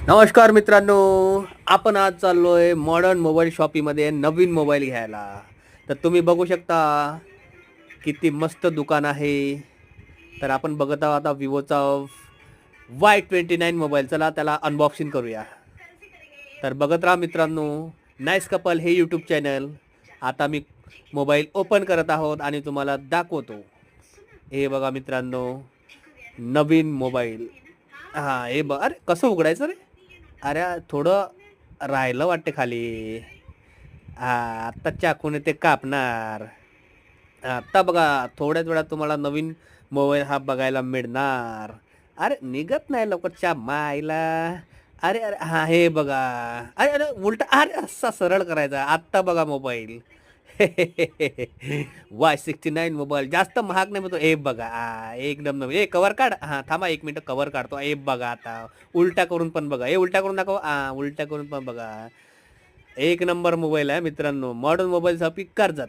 नमस्कार मित्रांनो, आपण आज चाललोय मॉडर्न मोबाईल शॉपीमध्ये नवीन मोबाईल घ्यायला. तर तुम्ही बघू शकता किती मस्त दुकान आहे. तर आपण बघत आहोत आता विवोचा Y29 मोबाईल. चला त्याला अनबॉक्सिंग करूया. तर बघत राहा मित्रांनो, नाईस कपल हे यूट्यूब चॅनल. आता मी मोबाईल ओपन करत आहोत आणि तुम्हाला दाखवतो. हे बघा मित्रांनो, नवीन मोबाईल. हां, हे अरे कसं उघडायचं रे? अरे थोडं राहिलं वाटते खाली. हां, आत्ता चाकूने ते कापणार. आत्ता बघा थोड्याच वेळात तुम्हाला नवीन मोबाईल हा बघायला मिळणार. अरे निघत नाही लवकरच्या मायला. अरे अरे हां, हे बघा. अरे अरे उलटा अरे असा सरळ करायचा. आत्ता बघा मोबाईल. Y69 मोबाईल जास्त महाग नाही म्हणतो. हे बघा एकदम नवीन. ए कवर काढ. हां थांबा 1 मिनिट कवर काढतो. हे बघा आता उलटा करून पण बघा. हे उलटा करून दाखव. उलटा करून पण बघा. एक नंबर मोबाईल आहे मित्रांनो. मॉडर्न मोबाईलसाठी कर्जत.